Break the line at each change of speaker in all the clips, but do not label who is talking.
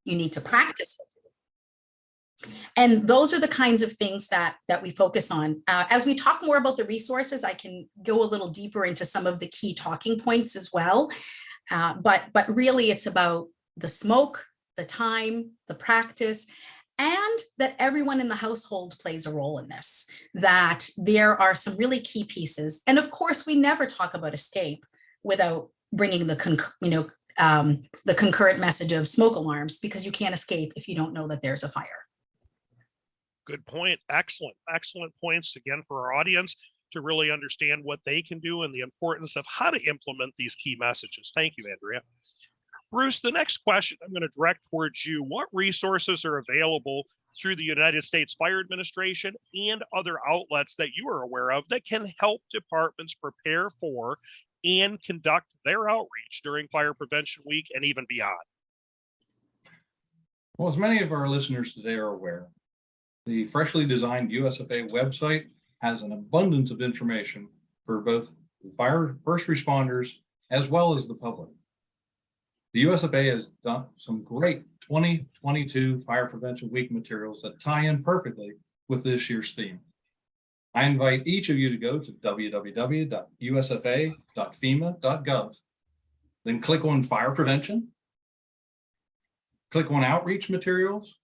You need to practice what to do. And those are the kinds of things that we focus on. As we talk more about the resources, I can go a little deeper into some of the key talking points as well. But really it's about the smoke, the time, the practice, and that everyone in the household plays a role in this, that there are some really key pieces. And of course, we never talk about escape without bringing the concurrent message of smoke alarms, because you can't escape if you don't know that there's a fire.
Good point. Excellent points again for our audience to really understand what they can do and the importance of how to implement these key messages. Thank you, Andrea. Bruce, the next question I'm going to direct towards you. What resources are available through the United States Fire Administration and other outlets that you are aware of that can help departments prepare for and conduct their outreach during Fire Prevention Week and even beyond?
Well, as many of our listeners today are aware, the freshly designed USFA website has an abundance of information for both the fire first responders as well as the public. The USFA has done some great 2022 Fire Prevention Week materials that tie in perfectly with this year's theme. I invite each of you to go to www.usfa.fema.gov, then click on Fire Prevention, click on Outreach Materials.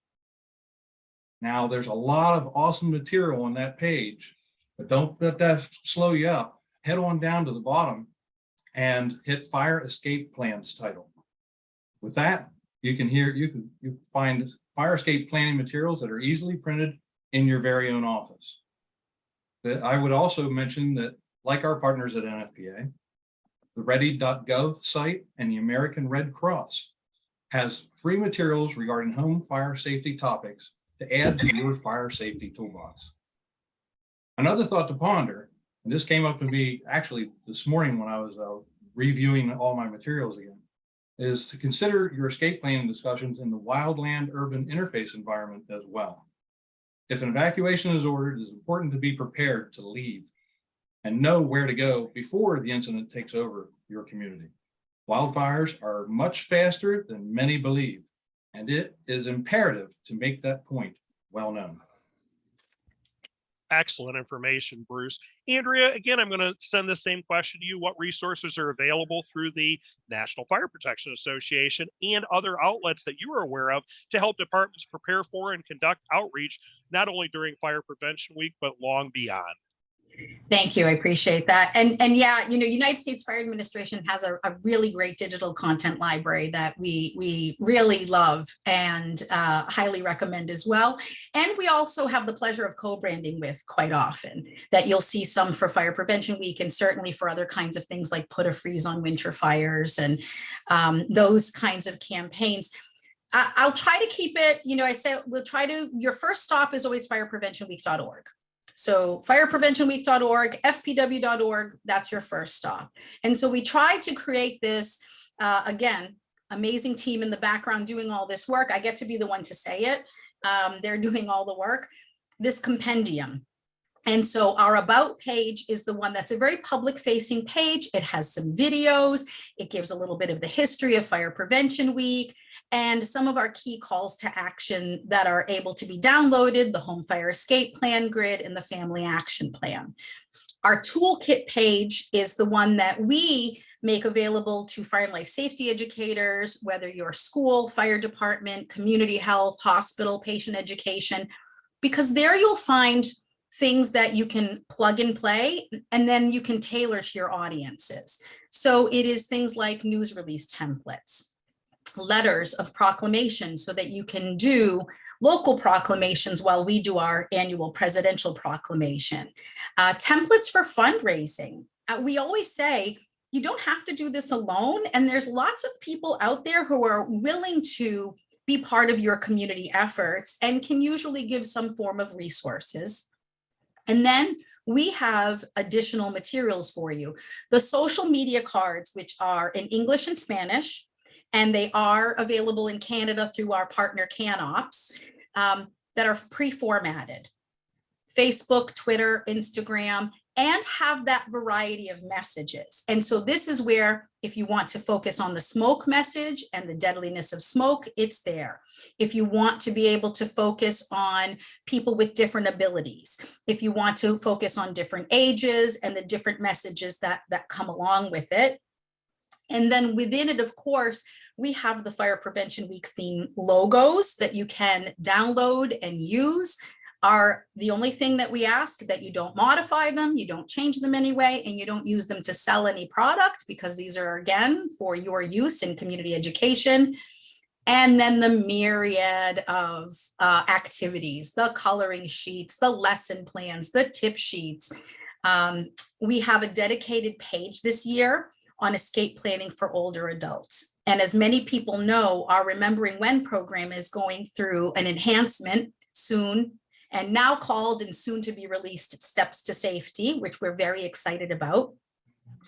Now, there's a lot of awesome material on that page, but don't let that slow you up. Head on down to the bottom and hit Fire Escape Plans title. With that, you can find fire escape planning materials that are easily printed in your very own office. I would also mention that, like our partners at NFPA, the ready.gov site and the American Red Cross has free materials regarding home fire safety topics to add to your fire safety toolbox. Another thought to ponder, and this came up to me actually this morning when I was reviewing all my materials again, is to consider your escape planning discussions in the wildland-urban interface environment as well. If an evacuation is ordered, it is important to be prepared to leave and know where to go before the incident takes over your community. Wildfires are much faster than many believe, and it is imperative to make that point well known.
Excellent information, Bruce. Andrea, again, I'm going to send the same question to you. What resources are available through the National Fire Protection Association and other outlets that you are aware of to help departments prepare for and conduct outreach, not only during Fire Prevention Week, but long beyond?
Thank you. I appreciate that. And yeah, United States Fire Administration has a really great digital content library that we really love and highly recommend as well. And we also have the pleasure of co-branding with quite often, that you'll see some for Fire Prevention Week and certainly for other kinds of things like put a freeze on winter fires and those kinds of campaigns. I'll try to keep it, I say your first stop is always firepreventionweek.org. So firepreventionweek.org, fpw.org, that's your first stop. And so we try to create this, again, amazing team in the background doing all this work. I get to be the one to say it. They're doing all the work, this compendium. And so our About page is the one that's a very public facing page. It has some videos. It gives a little bit of the history of Fire Prevention Week and some of our key calls to action that are able to be downloaded, the Home Fire Escape Plan Grid and the Family Action Plan. Our toolkit page is the one that we make available to fire and life safety educators, whether you're school, fire department, community health, hospital, patient education, because there you'll find things that you can plug and play, and then you can tailor to your audiences. So it is things like news release templates, letters of proclamation so that you can do local proclamations while we do our annual presidential proclamation, templates for fundraising. We always say, you don't have to do this alone. And there's lots of people out there who are willing to be part of your community efforts and can usually give some form of resources. And then we have additional materials for you. The social media cards, which are in English and Spanish, and they are available in Canada through our partner CanOps, that are pre-formatted. Facebook, Twitter, Instagram, and have that variety of messages. And so this is where, if you want to focus on the smoke message and the deadliness of smoke, it's there. If you want to be able to focus on people with different abilities, if you want to focus on different ages and the different messages that come along with it. And then within it, of course, we have the Fire Prevention Week theme logos that you can download and use. Are the only thing that we ask that you don't modify them, you don't change them anyway, and you don't use them to sell any product, because these are, again, for your use in community education. And then the myriad of activities, the coloring sheets, the lesson plans, the tip sheets. We have a dedicated page this year on escape planning for older adults. And as many people know, our Remembering When program is going through an enhancement soon, and now called and soon to be released Steps to Safety, which we're very excited about.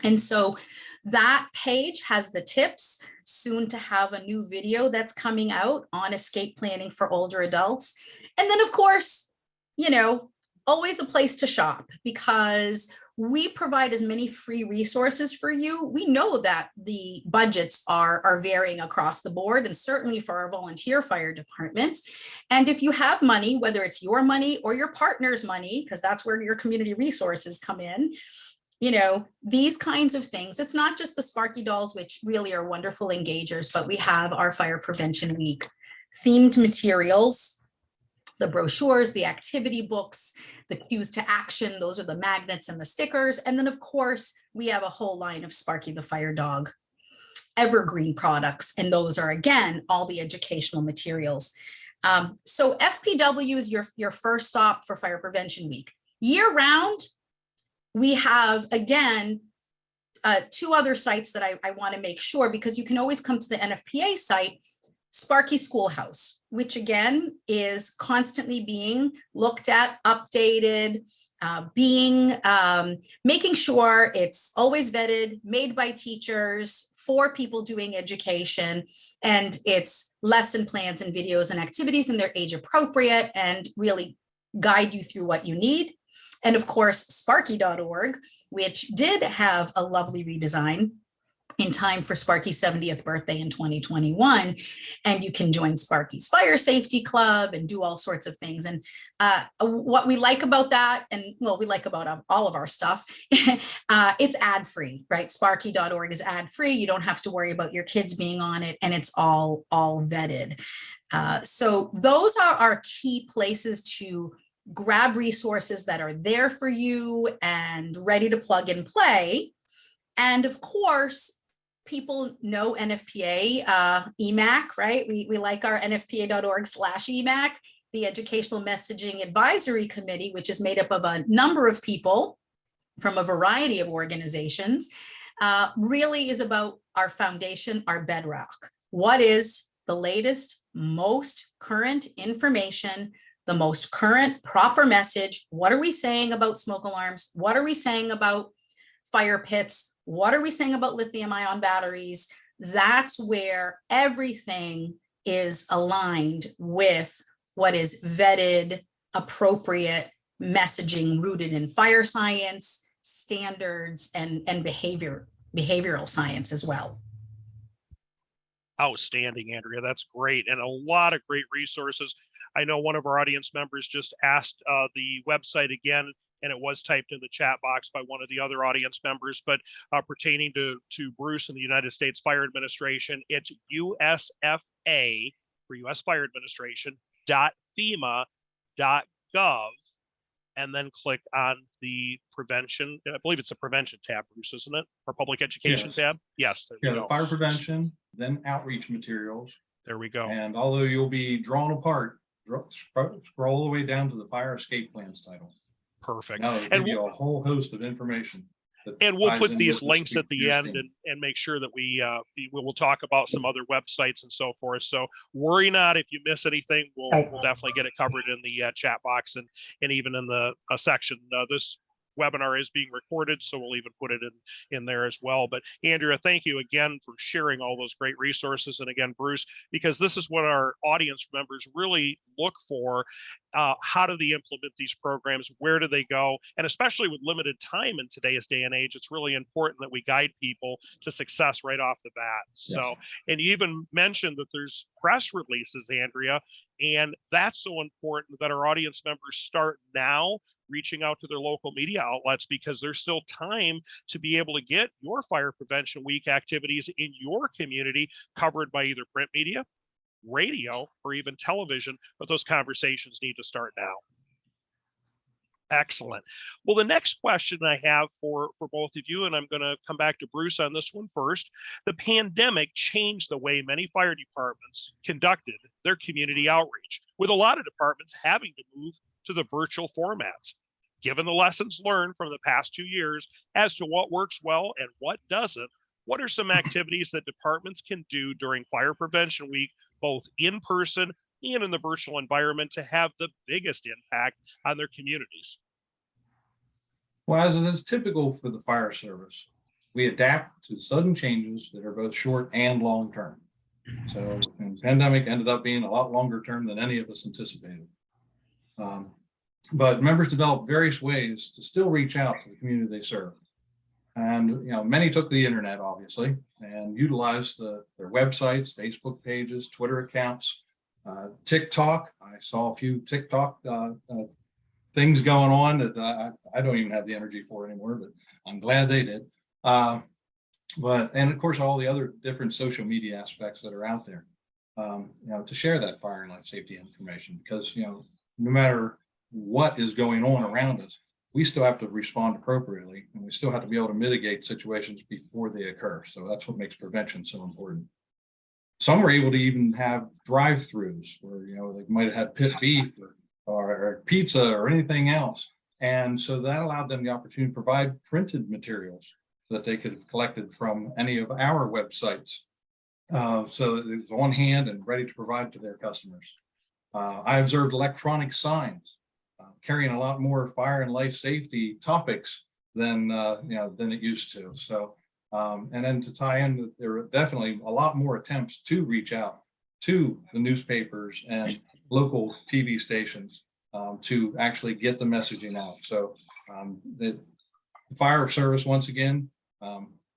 And so that page has the tips, soon to have a new video that's coming out on escape planning for older adults. And then, of course, you know, always a place to shop, because we provide as many free resources for you. We know that the budgets are varying across the board, and certainly for our volunteer fire departments. And if you have money, whether it's your money or your partner's money, because that's where your community resources come in, you know, these kinds of things. It's not just the Sparky dolls, which really are wonderful engagers, but we have our Fire Prevention Week themed materials, the brochures, the activity books, the cues to action. Those are the magnets and the stickers. And then, of course, we have a whole line of Sparky the Fire Dog evergreen products. And those are, again, all the educational materials. So FPW is your first stop for Fire Prevention Week. Year round, we have, again, two other sites that I want to make sure, because you can always come to the NFPA site, Sparky Schoolhouse, which again is constantly being looked at, updated, making sure it's always vetted, made by teachers for people doing education, and it's lesson plans and videos and activities, and they're age appropriate and really guide you through what you need. And of course, Sparky.org, which did have a lovely redesign in time for Sparky's 70th birthday in 2021. And you can join Sparky's Fire Safety Club and do all sorts of things. And what we like about that, and well, we like about all of our stuff, it's ad-free, right? Sparky.org is ad-free. You don't have to worry about your kids being on it, and it's all vetted. So those are our key places to grab resources that are there for you and ready to plug and play. And of course, people know NFPA, EMAC, right? We like our nfpa.org/EMAC, the Educational Messaging Advisory Committee, which is made up of a number of people from a variety of organizations, really is about our foundation, our bedrock. What is the latest, most current information, the most current proper message? What are we saying about smoke alarms? What are we saying about fire pits? What are we saying about lithium-ion batteries? That's where everything is aligned with what is vetted, appropriate messaging rooted in fire science, standards, and behavioral science as well.
Outstanding, Andrea. That's great. And a lot of great resources. I know one of our audience members just asked the website again, and it was typed in the chat box by one of the other audience members, but pertaining to Bruce and the United States Fire Administration, it's USFA for US Fire Administration .fema.gov, and then click on the prevention. I believe it's a prevention tab, Bruce, isn't it? Or public education tab? Yes.
Yeah, the fire prevention, then outreach materials.
There we go.
And although you'll be drawn apart, scroll all the way down to the fire escape plans title.
Perfect.
Now it'll give you a whole host of information.
And we'll put these links at the end and make sure that we will talk about some other websites and so forth. So worry not if you miss anything. We'll definitely get it covered in the chat box and even in the section. This webinar is being recorded, so we'll even put it in there as well. But Andrea, thank you again for sharing all those great resources. And again, Bruce, because this is what our audience members really look for. How do they implement these programs? Where do they go? And especially with limited time in today's day and age, it's really important that we guide people to success right off the bat.
Yes.
So, and you even mentioned that there's press releases, Andrea, and that's so important that our audience members start now reaching out to their local media outlets, because there's still time to be able to get your Fire Prevention Week activities in your community covered by either print media, radio, or even television, but those conversations need to start now. Excellent. Well, the next question I have for both of you, and I'm going to come back to Bruce on this one first. The pandemic changed the way many fire departments conducted their community outreach, with a lot of departments having to move to the virtual formats. Given the lessons learned from the past 2 years as to what works well and what doesn't, what are some activities that departments can do during Fire Prevention Week, both in person and in the virtual environment, to have the biggest impact on their communities?
Well, as it is typical for the fire service, we adapt to sudden changes that are both short and long term. So the pandemic ended up being a lot longer term than any of us anticipated. But members developed various ways to still reach out to the community they serve. And many took the internet, obviously, and utilized their websites, Facebook pages, Twitter accounts, TikTok. I saw a few TikTok things going on that I don't even have the energy for anymore, but I'm glad they did. And of course, all the other different social media aspects that are out there, to share that fire and life safety information, because, no matter what is going on around us, we still have to respond appropriately, and we still have to be able to mitigate situations before they occur. So that's what makes prevention so important. Some were able to even have drive-throughs where, they might have had pit beef or pizza or anything else. And so that allowed them the opportunity to provide printed materials that they could have collected from any of our websites. So it was on hand and ready to provide to their customers. I observed electronic signs carrying a lot more fire and life safety topics than it used to. So, and then to tie in, there were definitely a lot more attempts to reach out to the newspapers and local TV stations to actually get the messaging out. So the fire service, once again,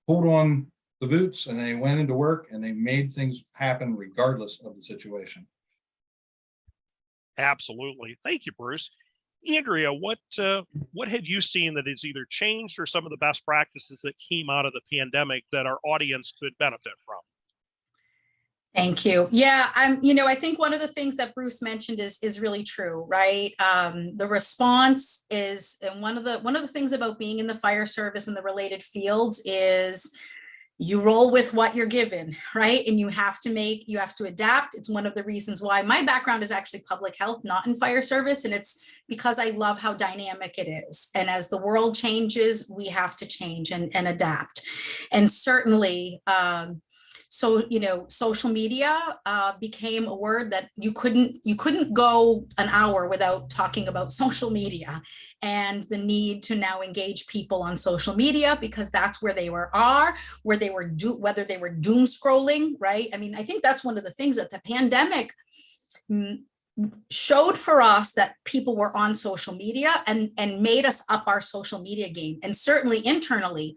pulled on the boots, and they went into work and they made things happen regardless of the situation.
Absolutely. Thank you, Bruce. Andrea, what have you seen that has either changed or some of the best practices that came out of the pandemic that our audience could benefit from?
Thank you. Yeah, I think one of the things that Bruce mentioned is really true, right? The response is, and one of the things about being in the fire service and the related fields is you roll with what you're given, right? And you have to adapt. It's one of the reasons why my background is actually public health, not in fire service. And it's because I love how dynamic it is. And as the world changes, we have to change and adapt. And certainly, so, social media became a word that you couldn't go an hour without talking about social media, and the need to now engage people on social media, because that's where they whether they were doom scrolling, right? I mean, I think that's one of the things that the pandemic showed for us, that people were on social media and made us up our social media game. And certainly internally,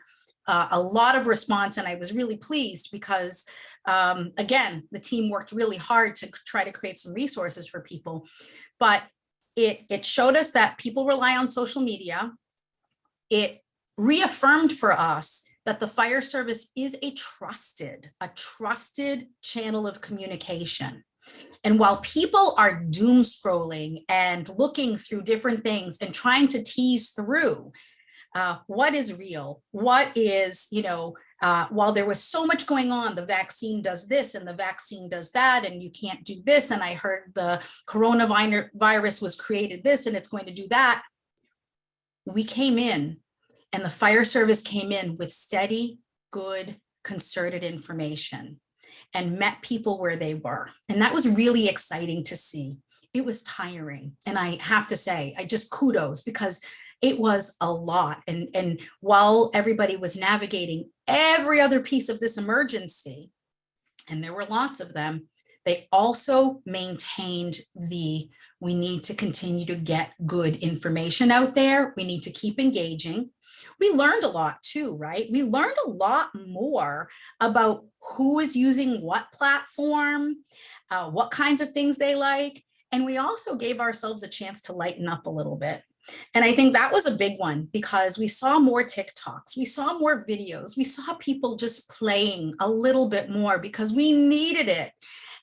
a lot of response, and I was really pleased because, again, the team worked really hard to try to create some resources for people, but it showed us that people rely on social media. It reaffirmed for us that the fire service is a trusted channel of communication. And while people are doom scrolling and looking through different things and trying to tease through what is real, what is, while there was so much going on, the vaccine does this and the vaccine does that, and you can't do this. And I heard the coronavirus was created this and it's going to do that. We came in, and the fire service came in with steady, good, concerted information and met people where they were. And that was really exciting to see. It was tiring. And I have to say, I just kudos, because It was a lot. And while everybody was navigating every other piece of this emergency, and there were lots of them, they also maintained we need to continue to get good information out there. We need to keep engaging. We learned a lot too, right? We learned a lot more about who is using what platform, what kinds of things they like. And we also gave ourselves a chance to lighten up a little bit. And I think that was a big one because we saw more TikToks, we saw more videos, we saw people just playing a little bit more because we needed it.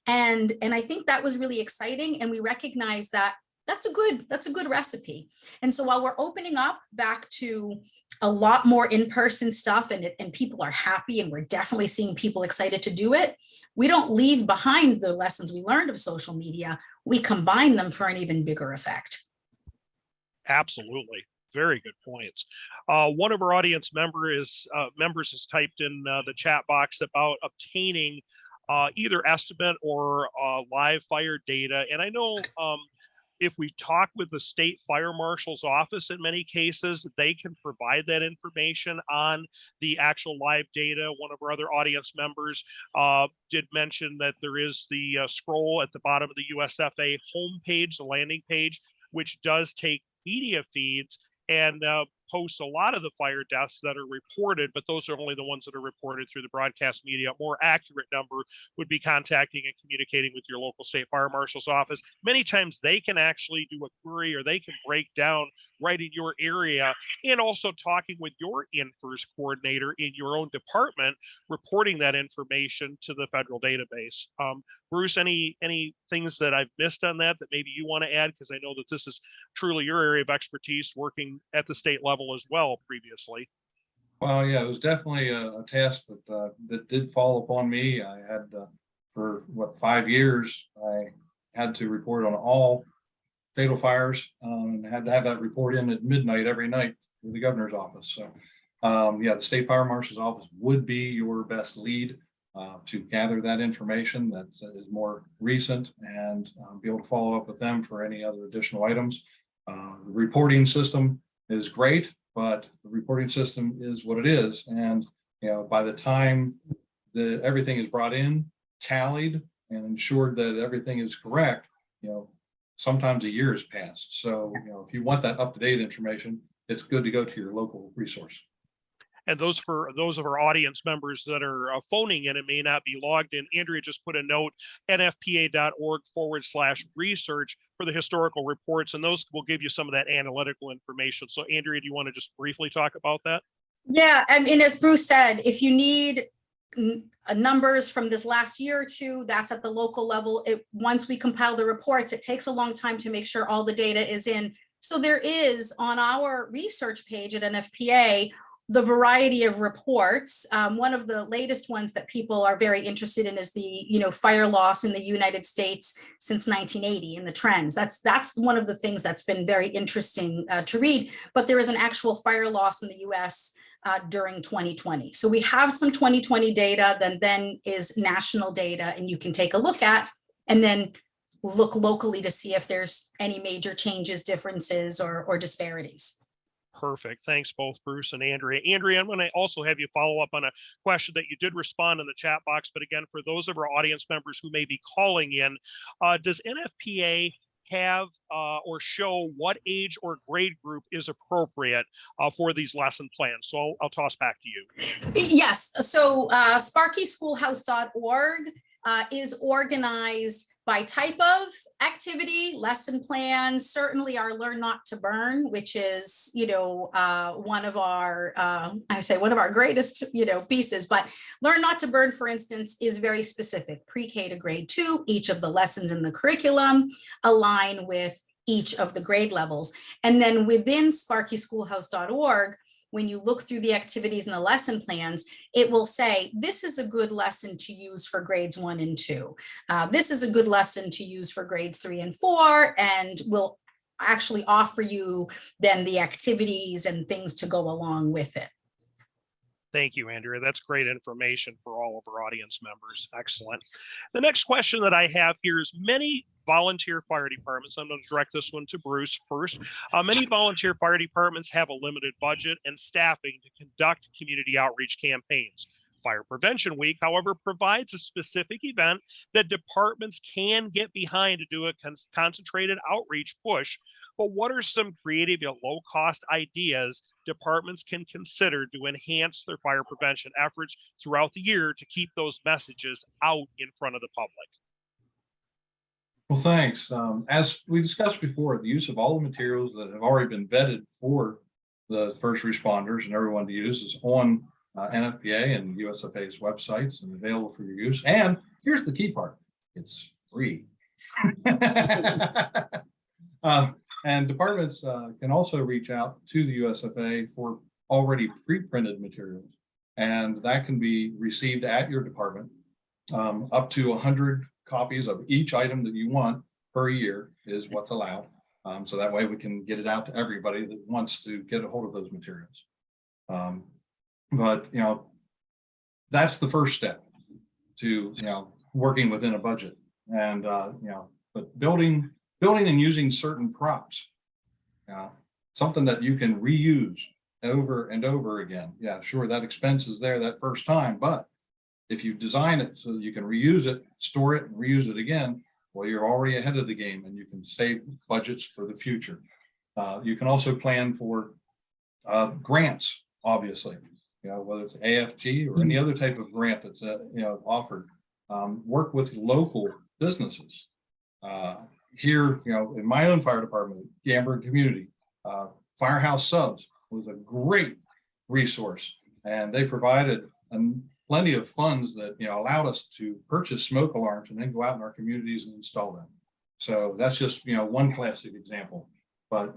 And I think that was really exciting. And we recognize that that's a good recipe. And so while we're opening up back to a lot more in-person stuff and people are happy and we're definitely seeing people excited to do it, we don't leave behind the lessons we learned of social media. We combine them for an even bigger effect.
Absolutely. Very good points. One of our audience members has typed in the chat box about obtaining either estimate or live fire data. And I know if we talk with the state fire marshal's office, in many cases, they can provide that information on the actual live data. One of our other audience members did mention that there is the scroll at the bottom of the USFA homepage, the landing page, which does take media feeds and posts a lot of the fire deaths that are reported, but those are only the ones that are reported through the broadcast media. A more accurate number would be contacting and communicating with your local state fire marshal's office. Many times they can actually do a query or they can break down right in your area, and also talking with your INFERS coordinator in your own department, reporting that information to the federal database. Bruce, any things that I've missed on that maybe you want to add? Because I know that this is truly your area of expertise, working at the state level as well previously.
Well, yeah, it was definitely a task that did fall upon me. I had for 5 years, I had to report on all fatal fires and had to have that report in at midnight every night for the governor's office. So yeah, the state fire marshal's office would be your best lead to gather that information that is more recent and be able to follow up with them for any other additional items. The reporting system is great, but the reporting system is what it is. And, by the time everything is brought in, tallied, and ensured that everything is correct, sometimes a year has passed. So, if you want that up-to-date information, it's good to go to your local resource.
And for those of our audience members that are phoning in and may not be logged in, Andrea just put a note, nfpa.org/research for the historical reports, and those will give you some of that analytical information. So Andrea, do you want to just briefly talk about that?
Yeah, I mean, as Bruce said, if you need numbers from this last year or two, that's at the local level. Once we compile the reports, it takes a long time to make sure all the data is in. So there is on our research page at NFPA, the variety of reports. One of the latest ones that people are very interested in is the fire loss in the United States since 1980 and the trends. That's one of the things that's been very interesting to read. But there is an actual fire loss in the U.S. During 2020. So we have some 2020 data, then is national data, and you can take a look at, and then look locally to see if there's any major changes, differences, or disparities.
Perfect. Thanks both Bruce and Andrea. Andrea, I'm going to also have you follow up on a question that you did respond in the chat box, but again, for those of our audience members who may be calling in, does NFPA have or show what age or grade group is appropriate for these lesson plans? So I'll toss back to you.
Yes. So sparkyschoolhouse.org is organized by type of activity, lesson plan, certainly our Learn Not to Burn, which is, one of our, one of our greatest, pieces, but Learn Not to Burn, for instance, is very specific, pre-K to grade 2, each of the lessons in the curriculum align with each of the grade levels. And then within sparkyschoolhouse.org, when you look through the activities and the lesson plans, it will say, this is a good lesson to use for grades 1 and 2. This is a good lesson to use for grades 3 and 4, and will actually offer you then the activities and things to go along with it.
Thank you, Andrea. That's great information for all of our audience members. Excellent. The next question that I have here is, many volunteer fire departments, I'm going to direct this one to Bruce first. Many volunteer fire departments have a limited budget and staffing to conduct community outreach campaigns. Fire Prevention Week, however, provides a specific event that departments can get behind to do a concentrated outreach push. But what are some creative yet low-cost ideas departments can consider to enhance their fire prevention efforts throughout the year to keep those messages out in front of the public?
Well, thanks. As we discussed before, the use of all the materials that have already been vetted for the first responders and everyone to use is on NFPA and USFA's websites and available for your use. And here's the key part: it's free. And departments can also reach out to the USFA for already pre-printed materials, and that can be received at your department. Up to 100 copies of each item that you want per year is what's allowed. So that way we can get it out to everybody that wants to get a hold of those materials. But that's the first step to working within a budget, and but building and using certain props, something that you can reuse over and over again. Yeah, sure, that expense is there that first time, but if you design it so that you can reuse it, store it, and reuse it again, well, you're already ahead of the game, and you can save budgets for the future. You can also plan for grants, obviously. Whether it's AFG or any other type of grant that's offered. Work with local businesses. Here, in my own fire department, Gamburg Community, Firehouse Subs was a great resource, and they provided plenty of funds that allowed us to purchase smoke alarms and then go out in our communities and install them. So that's just one classic example. But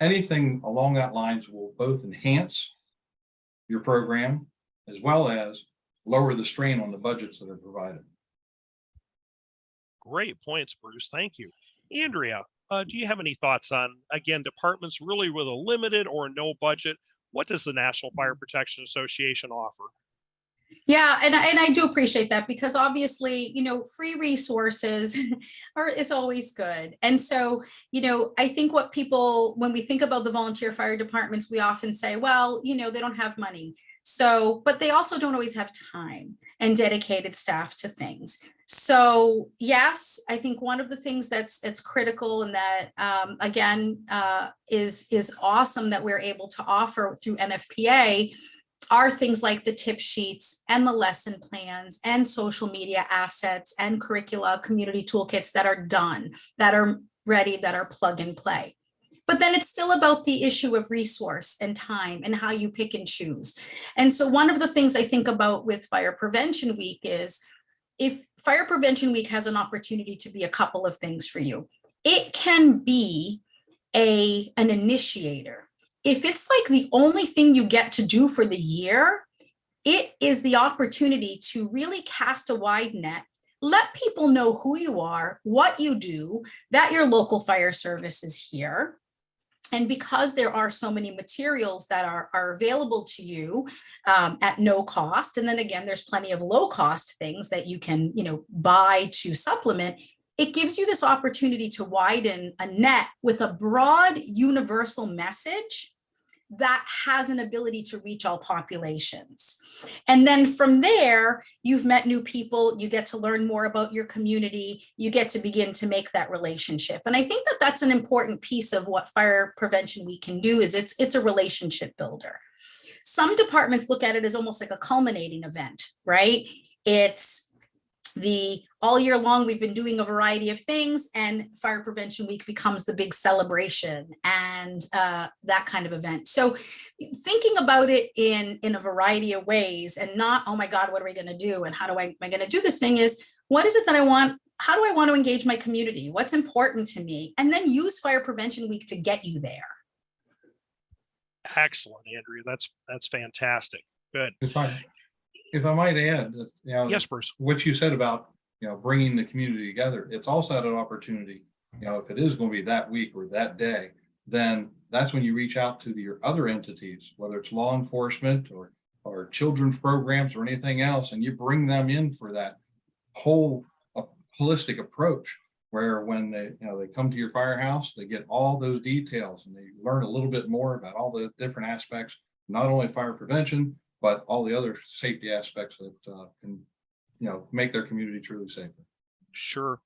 anything along that lines will both enhance your program as well as lower the strain on the budgets that are provided.
Great points, Bruce. Thank you. Andrea, do you have any thoughts on, again, departments really with a limited or no budget? What does the National Fire Protection Association offer?
Yeah, and I do appreciate that, because obviously, free resources is always good. And so, I think when we think about the volunteer fire departments, we often say, well, they don't have money. So, but they also don't always have time and dedicated staff to things. So yes, I think one of the things that's critical, and that is awesome that we're able to offer through NFPA, are things like the tip sheets and the lesson plans and social media assets and curricula, community toolkits that are done, that are ready, that are plug and play. But then it's still about the issue of resource and time and how you pick and choose. And so one of the things I think about with Fire Prevention Week is, if Fire Prevention Week has an opportunity to be a couple of things for you, it can be an initiator. If it's like the only thing you get to do for the year, it is the opportunity to really cast a wide net, let people know who you are, what you do, that your local fire service is here. And because there are so many materials that are available to you at no cost, and then again, there's plenty of low cost things that you can buy to supplement, it gives you this opportunity to widen a net with a broad universal message that has an ability to reach all populations. And then from there, you've met new people, you get to learn more about your community, you get to begin to make that relationship. And I think that that's an important piece of what Fire Prevention Week can do, is it's a relationship builder. Some departments look at it as almost like a culminating event, right? It's all year long, we've been doing a variety of things, and Fire Prevention Week becomes the big celebration and that kind of event. So thinking about it in a variety of ways, and not, oh my God, what are we going to do? And how am I going to do this thing, is, what is it that I want? How do I want to engage my community? What's important to me? And then use Fire Prevention Week to get you there.
Excellent, Andrea. That's fantastic. Good.
If I might add,
yes, Bruce,
what you said about bringing the community together, it's also an opportunity. If it is going to be that week or that day, then that's when you reach out to your other entities, whether it's law enforcement or children's programs or anything else, and you bring them in for that whole holistic approach where when they come to your firehouse, they get all those details and they learn a little bit more about all the different aspects, not only fire prevention, but all the other safety aspects that can, make their community truly safer.
Sure.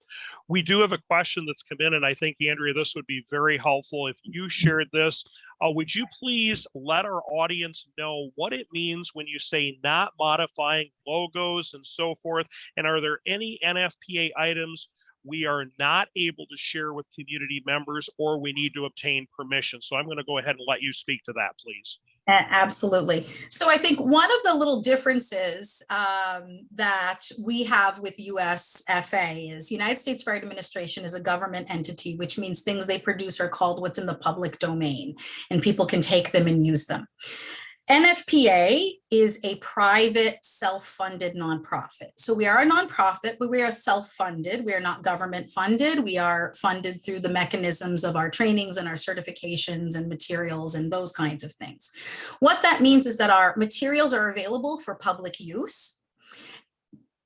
We do have a question that's come in, and I think, Andrea, this would be very helpful if you shared this. Would you please let our audience know what it means when you say not modifying logos and so forth? And are there any NFPA items we are not able to share with community members, or we need to obtain permission? So I'm going to go ahead and let you speak to that, please.
Absolutely. So I think one of the little differences that we have with USFA is United States Fire Administration is a government entity, which means things they produce are called what's in the public domain, and people can take them and use them. NFPA is a private self-funded nonprofit. So we are a nonprofit, but we are self-funded. We are not government funded. We are funded through the mechanisms of our trainings and our certifications and materials and those kinds of things. What that means is that our materials are available for public use,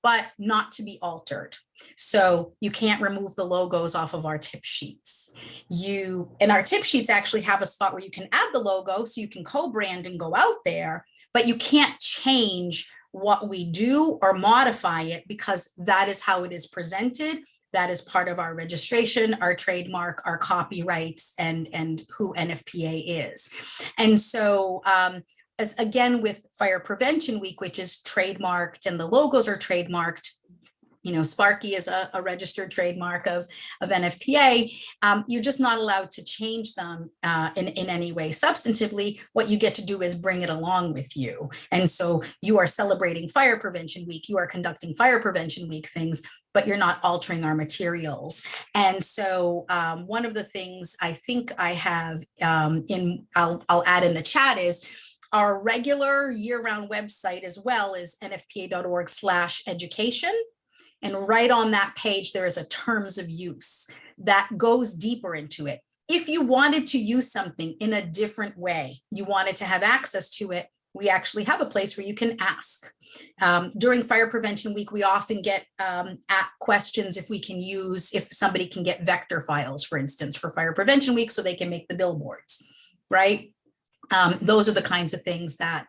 but not to be altered. So you can't remove the logos off of our tip sheets. And our tip sheets actually have a spot where you can add the logo so you can co-brand and go out there, but you can't change what we do or modify it because that is how it is presented. That is part of our registration, our trademark, our copyrights, and who NFPA is. And so, as again with Fire Prevention Week, which is trademarked and the logos are trademarked, Sparky is a registered trademark of NFPA. You're just not allowed to change them in any way substantively. What you get to do is bring it along with you. And so you are celebrating Fire Prevention Week, you are conducting Fire Prevention Week things, but you're not altering our materials. And so one of the things I think I have I'll add in the chat is our regular year-round website as well is nfpa.org/education. And right on that page, there is a terms of use that goes deeper into it. If you wanted to use something in a different way, you wanted to have access to it, we actually have a place where you can ask. During Fire Prevention Week, we often get questions if somebody can get vector files, for instance, for Fire Prevention Week so they can make the billboards, right? Those are the kinds of things that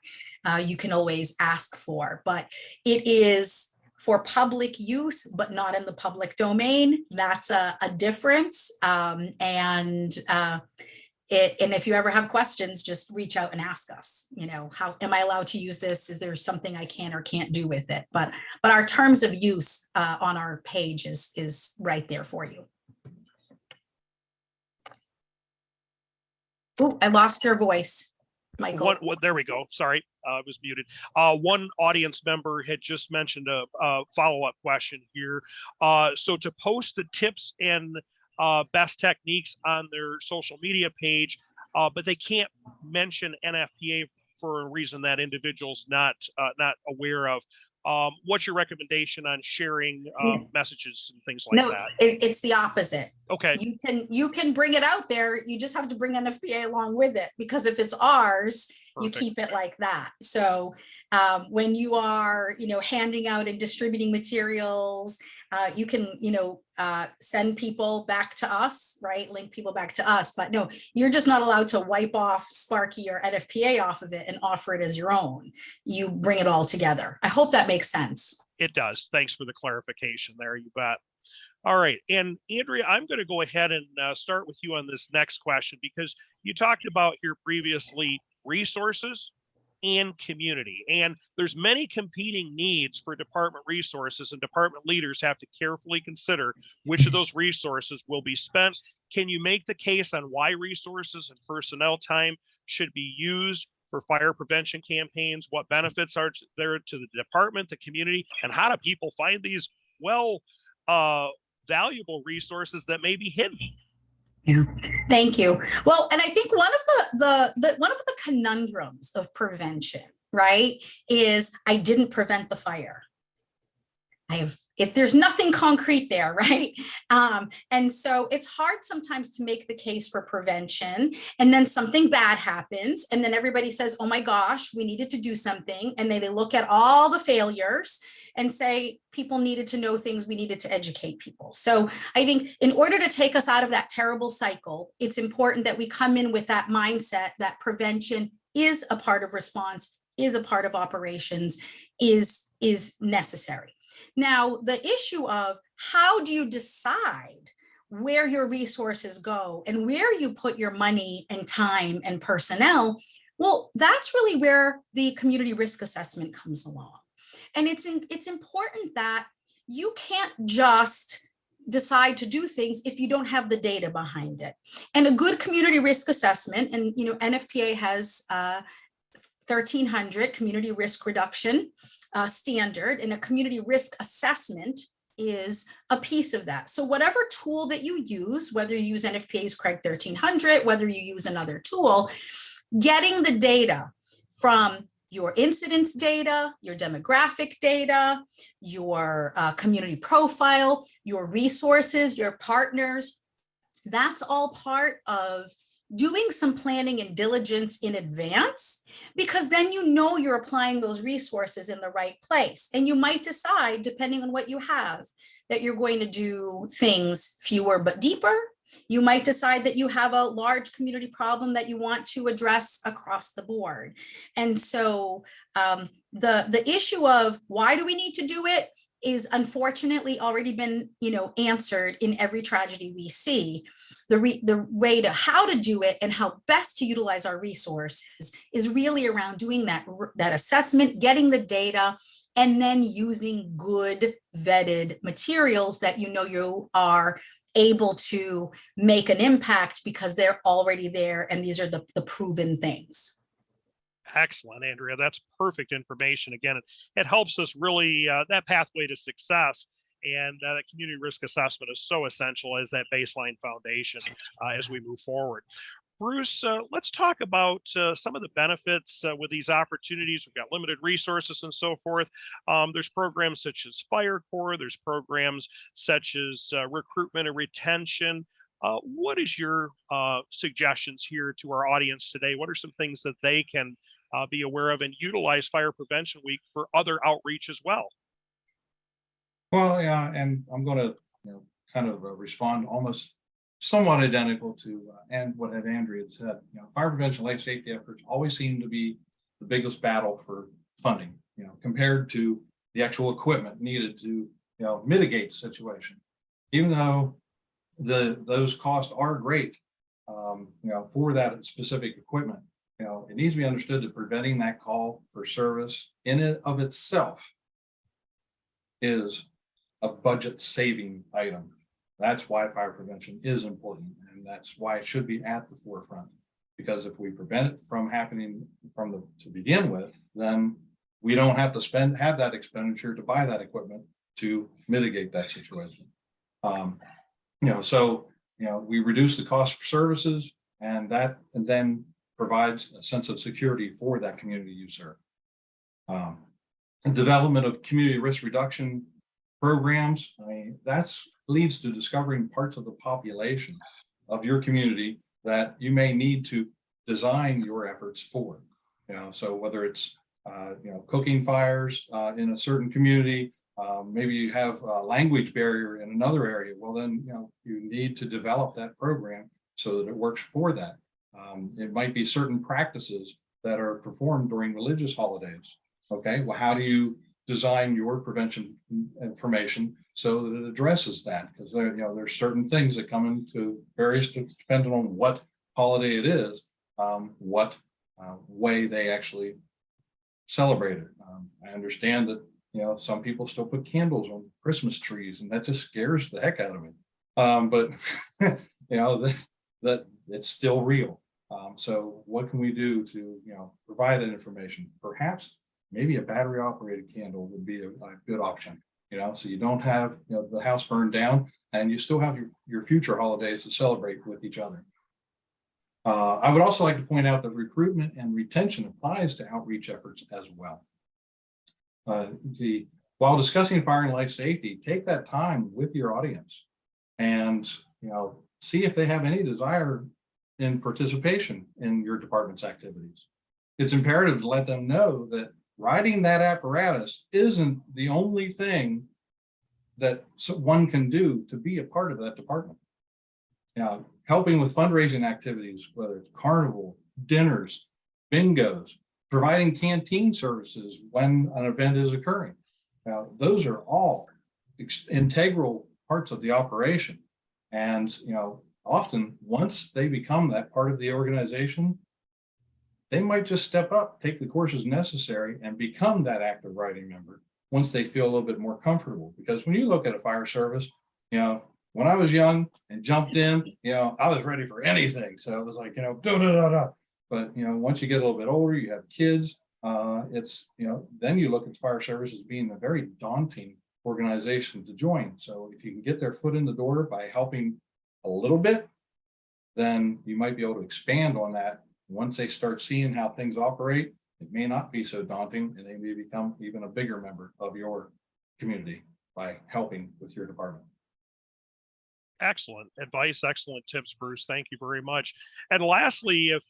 you can always ask for, but it is for public use, but not in the public domain. That's a difference. And if you ever have questions, just reach out and ask us, how am I allowed to use this? Is there something I can or can't do with it? But our terms of use on our page is right there for you. Oh, I lost your voice, Michael.
There we go. Sorry, I was muted. One audience member had just mentioned a follow-up question here. So to post the tips and best techniques on their social media page, but they can't mention NFPA for a reason that individual's not aware of. What's your recommendation on sharing messages and things like that?
It's the opposite.
Okay.
You can bring it out there. You just have to bring NFPA along with it, because if it's ours, Perfect. You keep it like that. So when you are, handing out and distributing materials, you can, send people back to us, right? Link people back to us, but no, you're just not allowed to wipe off Sparky or NFPA off of it and offer it as your own. You bring it all together. I hope that makes sense.
It does. Thanks for the clarification there. You bet. All right. And Andrea, I'm going to go ahead and start with you on this next question, because you talked about here previously resources and community, and there's many competing needs for department resources, and department leaders have to carefully consider which of those resources will be spent. Can you make the case on why resources and personnel time should be used for fire prevention campaigns? What benefits are there to the department, the community, and how do people find these valuable resources that may be hidden?
Yeah, thank you. Well, and I think one of the conundrums of prevention, right, is I didn't prevent the fire. if there's nothing concrete there, right? And so it's hard sometimes to make the case for prevention, and then something bad happens, and then everybody says, oh my gosh, we needed to do something. And then they look at all the failures and say, people needed to know things, we needed to educate people. So I think in order to take us out of that terrible cycle, it's important that we come in with that mindset that prevention is a part of response, is a part of operations, is necessary. Now, the issue of how do you decide where your resources go and where you put your money and time and personnel, well, that's really where the community risk assessment comes along. And it's important that you can't just decide to do things if you don't have the data behind it. And a good community risk assessment, and NFPA has 1300 community risk reduction standard, and a community risk assessment is a piece of that. So whatever tool that you use, whether you use NFPA's Craig 1300, whether you use another tool, getting the data from your incidence data, your demographic data, your community profile, your resources, your partners, that's all part of doing some planning and diligence in advance, because then you're applying those resources in the right place. And you might decide, depending on what you have, that you're going to do things fewer but deeper. You might decide that you have a large community problem that you want to address across the board. And so the issue of why do we need to do it is unfortunately already been, answered in every tragedy we see. The way to how to do it and how best to utilize our resources is really around doing that assessment, getting the data, and then using good vetted materials that you are able to make an impact because they're already there and these are the proven things.
Excellent, Andrea. That's perfect information. Again, it helps us really that pathway to success, and that community risk assessment is so essential as that baseline foundation as we move forward. Bruce, let's talk about some of the benefits with these opportunities. We've got limited resources and so forth. There's programs such as Fire Corps. There's programs such as recruitment and retention. What is your suggestions here to our audience today? What are some things that they can be aware of and utilize Fire Prevention Week for other outreach as well?
Well, yeah, and I'm going to kind of respond almost somewhat identical to and what Andrea said. Fire prevention, life safety efforts always seem to be the biggest battle for funding, compared to the actual equipment needed to mitigate the situation. Even though those costs are great, for that specific equipment, it needs to be understood that preventing that call for service in and of itself is a budget saving item. That's why fire prevention is important, and that's why it should be at the forefront. Because if we prevent it from happening to begin with, then we don't have to have that expenditure to buy that equipment to mitigate that situation. We reduce the cost for services, and then provides a sense of security for that community you serve. Development of community risk reduction programs, that's leads to discovering parts of the population of your community that you may need to design your efforts for. So whether it's cooking fires in a certain community, maybe you have a language barrier in another area, well then you need to develop that program so that it works for that. It might be certain practices that are performed during religious holidays. Okay, well, how do you design your prevention information so that it addresses that? Because there's certain things that come into various, depending on what holiday it is, what way they actually celebrate it. I understand that some people still put candles on Christmas trees, and that just scares the heck out of me. But that it's still real. So what can we do to provide that information? Perhaps maybe a battery operated candle would be a good option. So you don't have the house burned down, and you still have your future holidays to celebrate with each other. I would also like to point out that recruitment and retention applies to outreach efforts as well. while discussing fire and life safety, take that time with your audience and, see if they have any desire in participation in your department's activities. It's imperative to let them know that riding that apparatus isn't the only thing that one can do to be a part of that department. Helping with fundraising activities, whether it's carnival, dinners, bingos, providing canteen services when an event is occurring. Those are all integral parts of the operation. And, often once they become that part of the organization, they might just step up, take the courses necessary, and become that active riding member once they feel a little bit more comfortable. Because when you look at a fire service, when I was young and jumped in, I was ready for anything. So it was like, da, da, da, da. But, once you get a little bit older, you have kids, it's, then you look at fire service as being a very daunting organization to join. So if you can get their foot in the door by helping a little bit, then you might be able to expand on that. Once they start seeing how things operate, it may not be so daunting, and they may become even a bigger member of your community by helping with your department.
Excellent advice, excellent tips, Bruce. Thank you very much. And lastly, if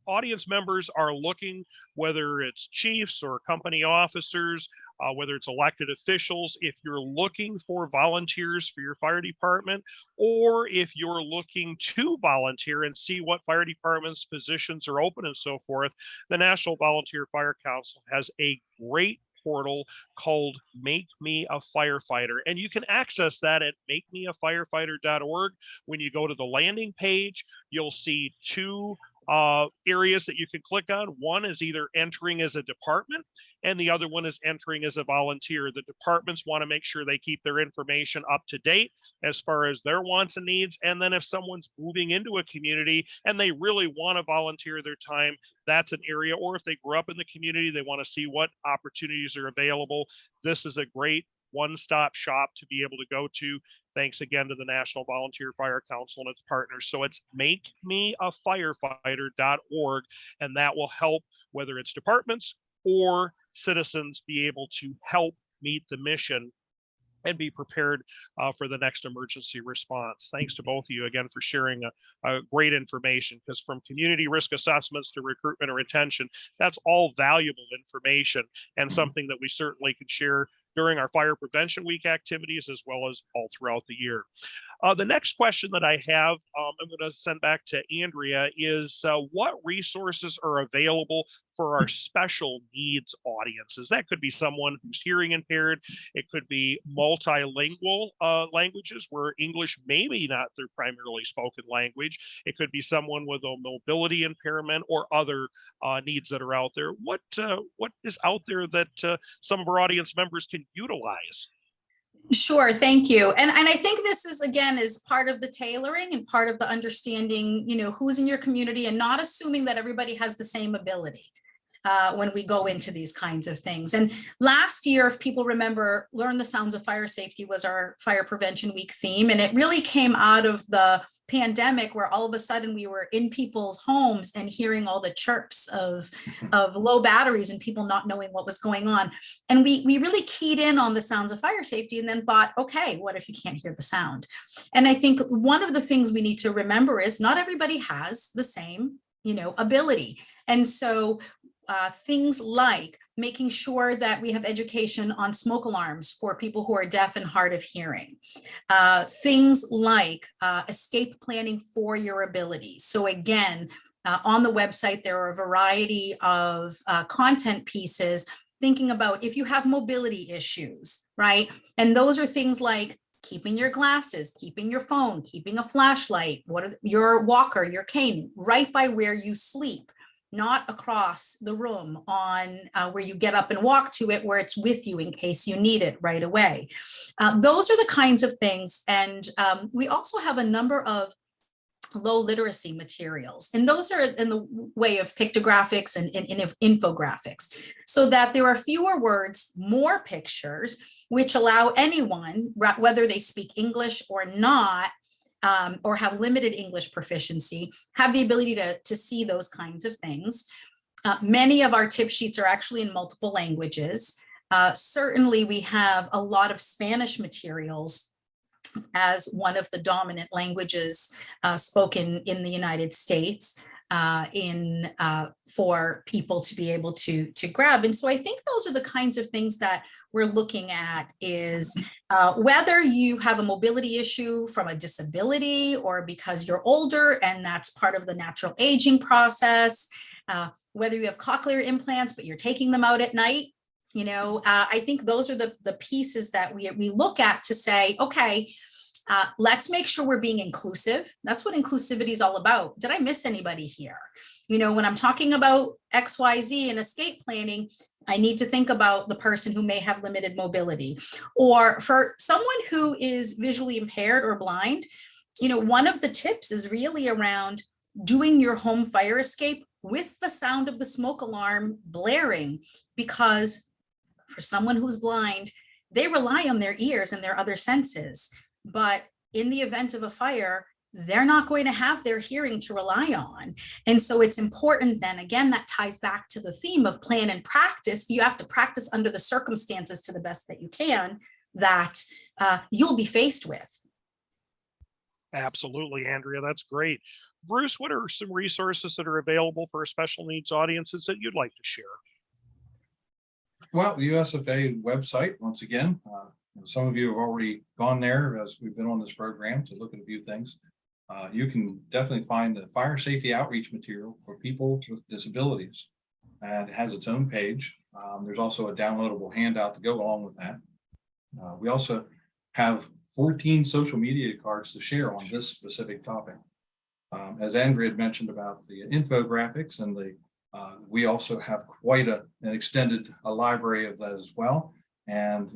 audience members are looking, whether it's chiefs or company officers, whether it's elected officials, if you're looking for volunteers for your fire department, or if you're looking to volunteer and see what fire departments positions are open and so forth, the National Volunteer Fire Council has a great portal called Make Me a Firefighter, and you can access that at makemeafirefighter.org. When you go to the landing page, you'll see two areas that you can click on. One is either entering as a department, and the other one is entering as a volunteer. The departments want to make sure they keep their information up to date as far as their wants and needs. And then if someone's moving into a community and they really want to volunteer their time, that's an area. Or if they grew up in the community, they want to see what opportunities are available. This is a great one-stop shop to be able to go to. Thanks again to the National Volunteer Fire Council and its partners. So it's makemeafirefighter.org, and that will help whether it's departments or citizens be able to help meet the mission and be prepared for the next emergency response. Thanks to both of you again for sharing great information, because from community risk assessments to recruitment or retention, that's all valuable information and something that we certainly can share during our Fire Prevention Week activities as well as all throughout the year. The next question that I have, I'm going to send back to Andrea, is what resources are available for our special needs audiences? That could be someone who's hearing impaired. It could be multilingual languages where English may be not their primarily spoken language. It could be someone with a mobility impairment or other needs that are out there. What is out there that some of our audience members can utilize?
Sure, thank you. And I think this is, again, is part of the tailoring and part of the understanding, who's in your community and not assuming that everybody has the same ability when we go into these kinds of things. And last year, if people remember, Learn the Sounds of Fire Safety was our Fire Prevention Week theme. And it really came out of the pandemic where all of a sudden we were in people's homes and hearing all the chirps of low batteries and people not knowing what was going on. And we really keyed in on the sounds of fire safety and then thought, okay, what if you can't hear the sound? And I think one of the things we need to remember is not everybody has the same, ability. And so things like making sure that we have education on smoke alarms for people who are deaf and hard of hearing. Things like escape planning for your abilities. So again, on the website, there are a variety of content pieces thinking about if you have mobility issues, right? And those are things like keeping your glasses, keeping your phone, keeping a flashlight, your walker, your cane, right by where you sleep. Not across the room on where you get up and walk to it, where it's with you in case you need it right away. Those are the kinds of things. And we also have a number of low literacy materials. And those are in the way of pictographics and infographics, so that there are fewer words, more pictures, which allow anyone, whether they speak English or not, or have limited English proficiency, have the ability to see those kinds of things. Many of our tip sheets are actually in multiple languages. Certainly, we have a lot of Spanish materials as one of the dominant languages spoken in the United States for people to be able to grab. And so I think those are the kinds of things that we're looking at is whether you have a mobility issue from a disability or because you're older and that's part of the natural aging process, whether you have cochlear implants, but you're taking them out at night. I think those are the pieces that we look at to say, okay, let's make sure we're being inclusive. That's what inclusivity is all about. Did I miss anybody here? When I'm talking about XYZ and escape planning, I need to think about the person who may have limited mobility. Or for someone who is visually impaired or blind, one of the tips is really around doing your home fire escape with the sound of the smoke alarm blaring, because for someone who's blind, they rely on their ears and their other senses. But in the event of a fire, they're not going to have their hearing to rely on. And so it's important then, again, that ties back to the theme of plan and practice. You have to practice under the circumstances to the best that you can that you'll be faced with.
Absolutely, Andrea, that's great. Bruce, what are some resources that are available for special needs audiences that you'd like to share?
Well, the USFA website, once again, some of you have already gone there as we've been on this program to look at a few things. You can definitely find the fire safety outreach material for people with disabilities, and it has its own page. There's also a downloadable handout to go along with that. We also have 14 social media cards to share on this specific topic. As Andrea had mentioned about the infographics, and we also have quite an extended library of that as well. And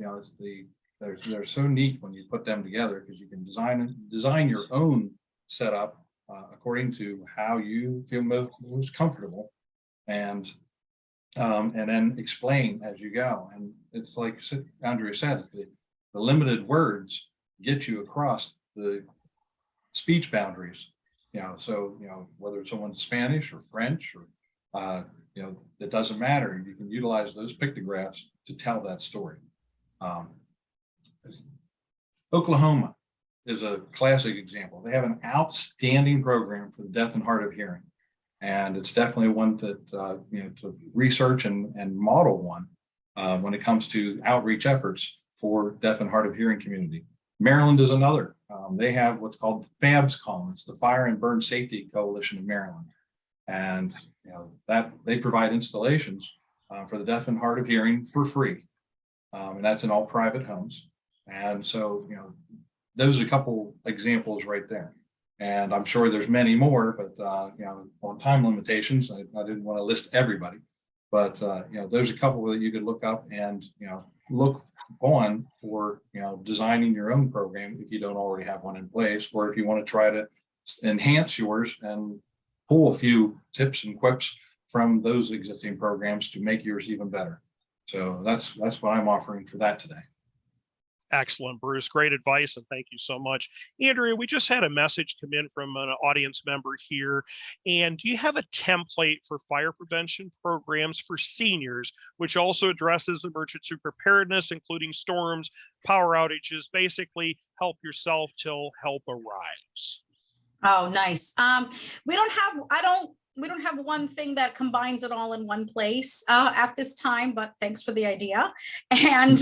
they're so neat when you put them together, because you can design your own setup according to how you feel most comfortable, and then explain as you go. And it's like Andrea said, the limited words get you across the speech boundaries. So whether someone's Spanish or French or it doesn't matter. You can utilize those pictographs to tell that story. Oklahoma is a classic example. They have an outstanding program for the deaf and hard of hearing, and it's definitely one that to research and model one when it comes to outreach efforts for deaf and hard of hearing community. Maryland is another. They have what's called the FABS column. It's the Fire and Burn Safety Coalition of Maryland, and that they provide installations for the deaf and hard of hearing for free, and that's in all private homes. And so those are a couple examples right there, and I'm sure there's many more, but on time limitations, I didn't want to list everybody, but there's a couple that you could look up and look on for designing your own program if you don't already have one in place, or if you want to try to enhance yours and pull a few tips and quips from those existing programs to make yours even better. So that's what I'm offering for that today.
Excellent, Bruce. Great advice, and thank you so much. Andrea, we just had a message come in from an audience member here. And do you have a template for fire prevention programs for seniors, which also addresses emergency preparedness, including storms, power outages, basically help yourself till help arrives?
Oh, nice. We don't have one thing that combines it all in one place at this time, but thanks for the idea. And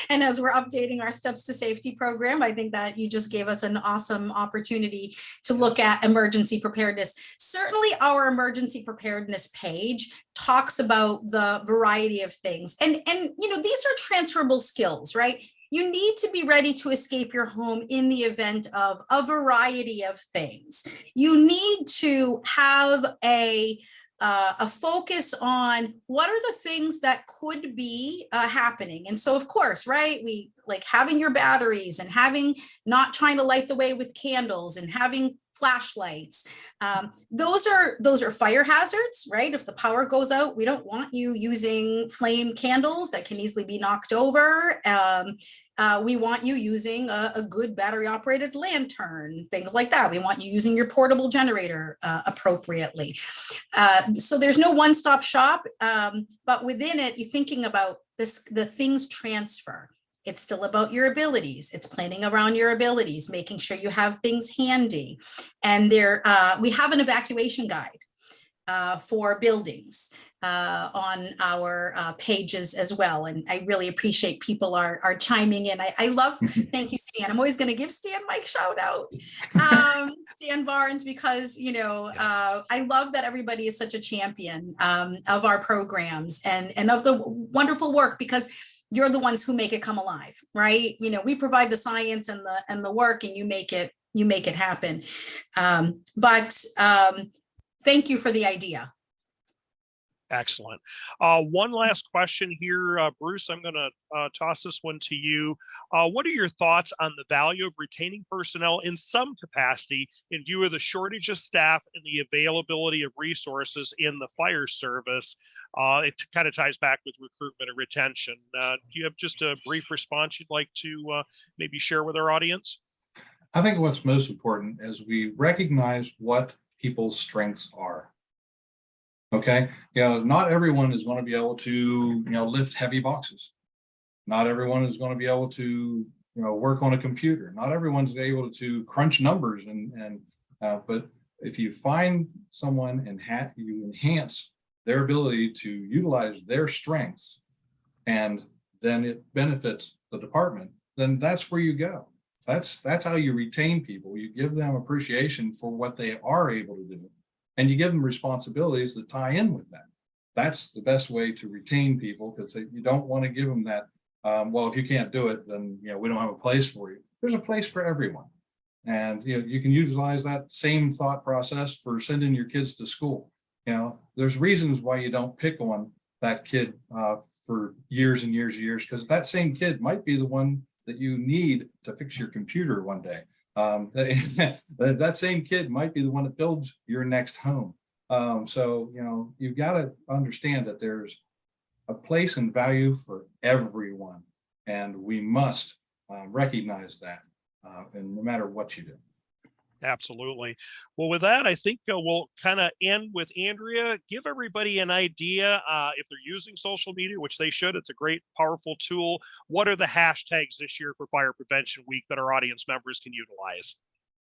and as we're updating our Steps to Safety program, I think that you just gave us an awesome opportunity to look at emergency preparedness. Certainly our emergency preparedness page talks about the variety of things. And these are transferable skills, right? You need to be ready to escape your home in the event of a variety of things. You need to have a focus on what are the things that could be happening. And so, of course, right, we like having your batteries and not trying to light the way with candles and having flashlights. Those are fire hazards, right? If the power goes out, we don't want you using flame candles that can easily be knocked over. We want you using a good battery operated lantern, things like that. We want you using your portable generator appropriately. So there's no one-stop shop, but within it, you're thinking about this, the things transfer. It's still about your abilities. It's planning around your abilities, making sure you have things handy. And we have an evacuation guide for buildings on our pages as well. And I really appreciate people are chiming in. I love, thank you, Stan. I'm always going to give Stan my shout out, Stan Barnes, because, you know,
Yes.
I love that everybody is such a champion of our programs and of the wonderful work, because you're the ones who make it come alive, right? You know, we provide the science and the work, and you make it happen. But thank you for the idea.
Excellent. One last question here, Bruce, I'm going to toss this one to you. What are your thoughts on the value of retaining personnel in some capacity in view of the shortage of staff and the availability of resources in the fire service? It kind of ties back with recruitment and retention. Do you have just a brief response you'd like to maybe share with our audience?
I think what's most important is we recognize what people's strengths are. Okay, you know, not everyone is going to be able to, you know, lift heavy boxes. Not everyone is going to be able to, you know, work on a computer. Not everyone's able to crunch numbers but if you find someone and you enhance their ability to utilize their strengths, and then it benefits the department, then that's where you go. That's how you retain people. You give them appreciation for what they are able to do, and you give them responsibilities that tie in with that. That's the best way to retain people, because you don't want to give them that, well, if you can't do it, then, you know, we don't have a place for you. There's a place for everyone. And, you know, you can utilize that same thought process for sending your kids to school. You know, there's reasons why you don't pick on that kid for years and years and years, because that same kid might be the one that you need to fix your computer one day. That same kid might be the one that builds your next home. So, you know, you've got to understand that there's a place and value for everyone, and we must recognize that, and no matter what you do.
Absolutely. Well, with that, I think we'll kind of end with Andrea. Give everybody an idea if they're using social media, which they should. It's a great, powerful tool. What are the hashtags this year for Fire Prevention Week that our audience members can utilize?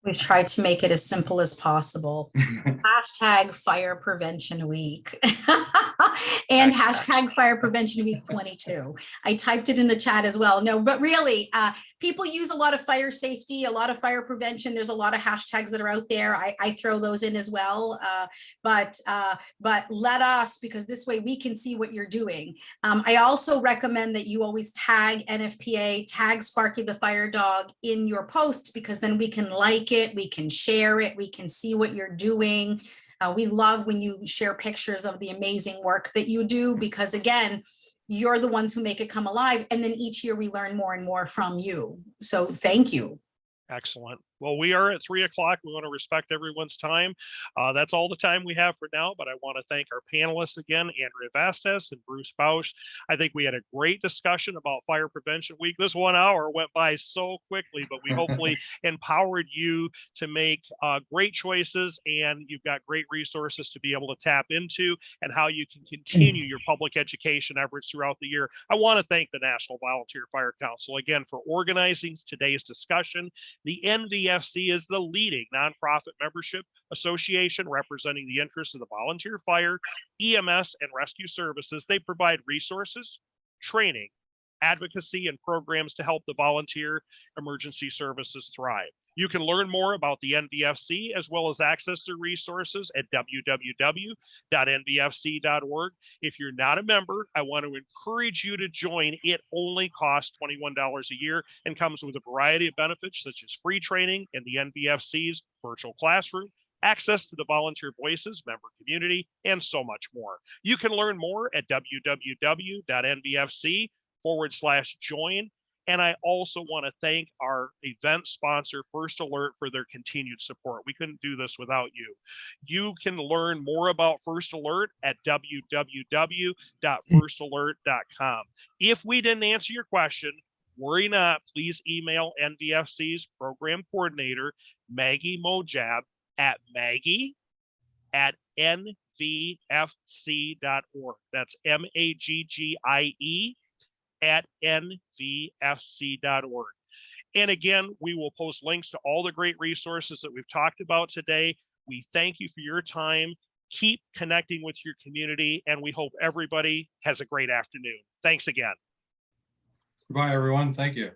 We've tried to make it as simple as possible. Hashtag Fire Prevention Week and hashtag Fire Prevention Week 22. I typed it in the chat as well. No, but really, people use a lot of fire safety, a lot of fire prevention. There's a lot of hashtags that are out there. I throw those in as well. But let us, because this way we can see what you're doing. I also recommend that you always tag NFPA, tag Sparky the Fire Dog in your posts, because then we can like it, we can share it, we can see what you're doing. We love when you share pictures of the amazing work that you do, because again, you're the ones who make it come alive. And then each year we learn more and more from you. So thank you.
Excellent. Well, we are at 3 o'clock. We want to respect everyone's time. That's all the time we have for now, but I want to thank our panelists again, Andrea Vastis and Bruce Bouch. I think we had a great discussion about Fire Prevention Week. This 1 hour went by so quickly, but we hopefully empowered you to make great choices, and you've got great resources to be able to tap into, and how you can continue your public education efforts throughout the year. I want to thank the National Volunteer Fire Council again for organizing today's discussion. The NVFC is the leading nonprofit membership association representing the interests of the volunteer fire, EMS, and rescue services. They provide resources, training, advocacy, and programs to help the volunteer emergency services thrive. You can learn more about the NVFC as well as access to resources at www.nvfc.org. If you're not a member, I want to encourage you to join. It only costs $21 a year and comes with a variety of benefits, such as free training in the NVFC's virtual classroom, access to the volunteer voices, member community, and so much more. You can learn more at www.nvfc.org/join. And I also want to thank our event sponsor, First Alert, for their continued support. We couldn't do this without you. You can learn more about First Alert at www.firstalert.com. If we didn't answer your question, worry not. Please email NVFC's program coordinator, Maggie Mojab, at maggie@nvfc.org. That's MAGGIE at nvfc.org. And again, we will post links to all the great resources that we've talked about today. We thank you for your time. Keep connecting with your community, and we hope everybody has a great afternoon. Thanks again.
Goodbye, everyone. Thank you.